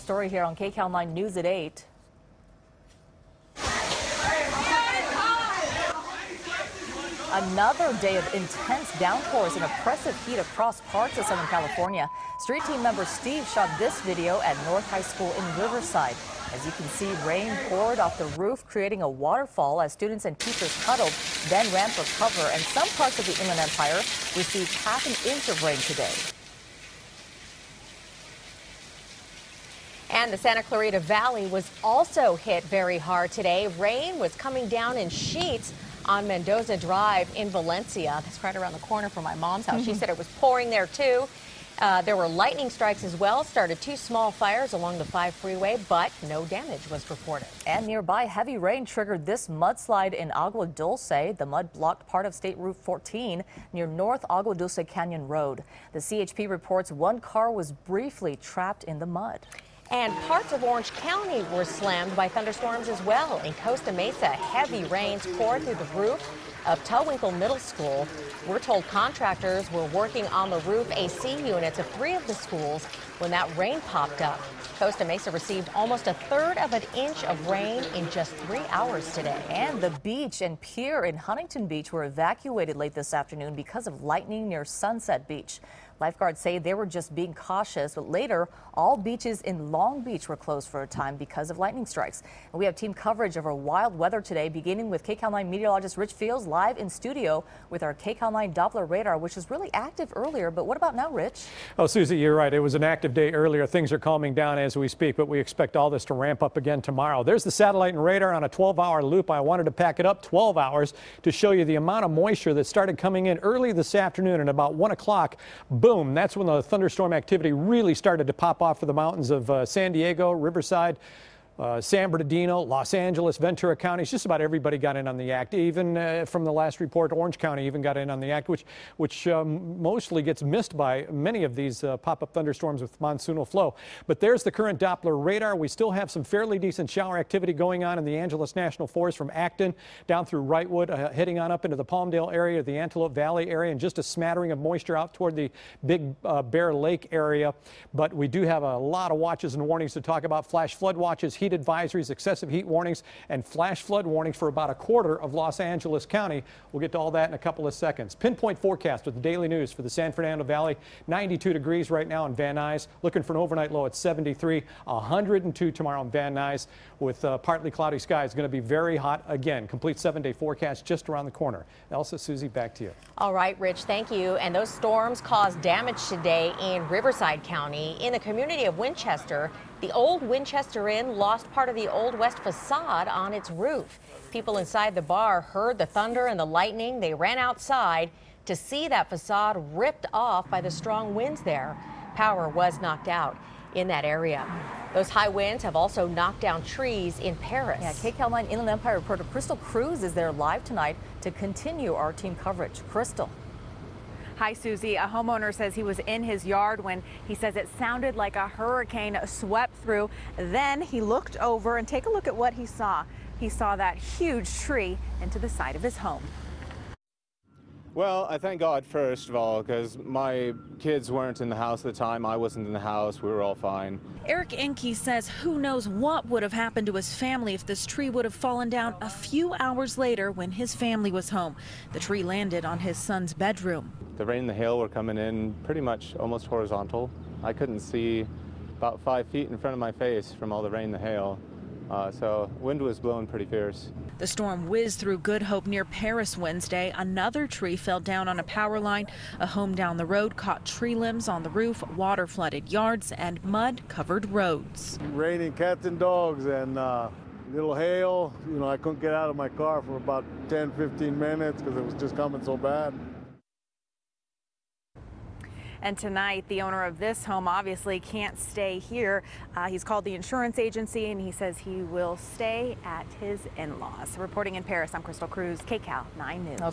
story here on KCAL 9 News at 8. Another day of intense downpours and oppressive heat across parts of Southern California. Street team member Steve shot this video at North High School in Riverside. As you can see, rain poured off the roof, creating a waterfall as students and teachers huddled, then ran for cover, and some parts of the Inland Empire received half an inch of rain today. And the Santa Clarita Valley was also hit very hard today. Rain was coming down in sheets on Mendoza Drive in Valencia. That's right around the corner from my mom's house. She said it was pouring there too. There were lightning strikes as well. Started 2 small fires along the 5 freeway, but no damage was reported. And nearby, heavy rain triggered this mudslide in Agua Dulce. The mud blocked part of State Route 14 near North Agua Dulce Canyon Road. The CHP reports 1 car was briefly trapped in the mud. And parts of Orange County were slammed by thunderstorms as well. In Costa Mesa, heavy rains poured through the roof of Tullwinkle Middle School. We're told contractors were working on the roof AC units of 3 of the schools when that rain popped up. Costa Mesa received almost 1/3 of an inch of rain in just 3 hours today. And the beach and pier in Huntington Beach were evacuated late this afternoon because of lightning near Sunset Beach. Lifeguards say they were just being cautious, but later all beaches in Long Beach were closed for a time because of lightning strikes. And we have team coverage of our wild weather today, beginning with KCAL 9 meteorologist Rich Fields live in studio with our KCAL 9 Doppler radar, which was really active earlier. But what about now, Rich? Oh, Susie, you're right. It was an active day earlier. Things are calming down as we speak, but we expect all this to ramp up again tomorrow. There's the satellite and radar on a 12-hour loop. I wanted to pack it up 12 hours to show you the amount of moisture that started coming in early this afternoon, and about 1 o'clock, boom, that's when the thunderstorm activity really started to pop off for the mountains of San Diego, Riverside, San Bernardino, Los Angeles, Ventura counties. Just about everybody got in on the act. Even from the last report, Orange County even got in on the act, which mostly gets missed by many of these pop-up thunderstorms with monsoonal flow. But there's the current Doppler radar. We still have some fairly decent shower activity going on in the Angeles National Forest from Acton down through Wrightwood, heading on up into the Palmdale area, the Antelope Valley area, and just a smattering of moisture out toward the Big Bear Lake area. But we do have a lot of watches and warnings to talk about. Flash flood watches, heat advisories, excessive heat warnings, and flash flood warnings for about 1/4 of Los Angeles County. We'll get to all that in a couple of seconds. Pinpoint forecast with the daily news for the San Fernando Valley. 92 degrees right now in Van Nuys. Looking for an overnight low at 73. 102 tomorrow in Van Nuys with partly cloudy skies. Going to be very hot again. Complete 7-day forecast just around the corner. Elsa, Susie, back to you. All right, Rich, thank you. And those storms caused damage today in Riverside County. In the community of Winchester, the old Winchester Inn lost part of the Old West facade on its roof. People inside the bar heard the thunder and the lightning. They ran outside to see that facade ripped off by the strong winds there. Power was knocked out in that area. Those high winds have also knocked down trees in Paris. Yeah, KCAL 9 Inland Empire reporter Crystal Cruz is there live tonight to continue our team coverage. Crystal. Hi, Susie. A homeowner says he was in his yard when he says it sounded like a hurricane swept through. Then he looked over and take a look at what he saw. He saw that huge tree into the side of his home. Well, I thank God, first of all, because my kids weren't in the house at the time. I wasn't in the house. We were all fine. Eric Enke says who knows what would have happened to his family if this tree would have fallen down a few hours later when his family was home. The tree landed on his son's bedroom. The rain and the hail were coming in pretty much almost horizontal. I couldn't see about 5 feet in front of my face from all the rain and the hail. So wind was blowing pretty fierce. The storm whizzed through Good Hope near Paris Wednesday. Another tree fell down on a power line. A home down the road caught tree limbs on the roof, water flooded yards, and mud covered roads. Raining cats and dogs and little hail. You know, I couldn't get out of my car for about 10-15 minutes because it was just coming so bad. And tonight, the owner of this home obviously can't stay here. He's called the insurance agency and he says he will stay at his in-laws. Reporting in Paris, I'm Crystal Cruz, KCAL 9 News. Okay.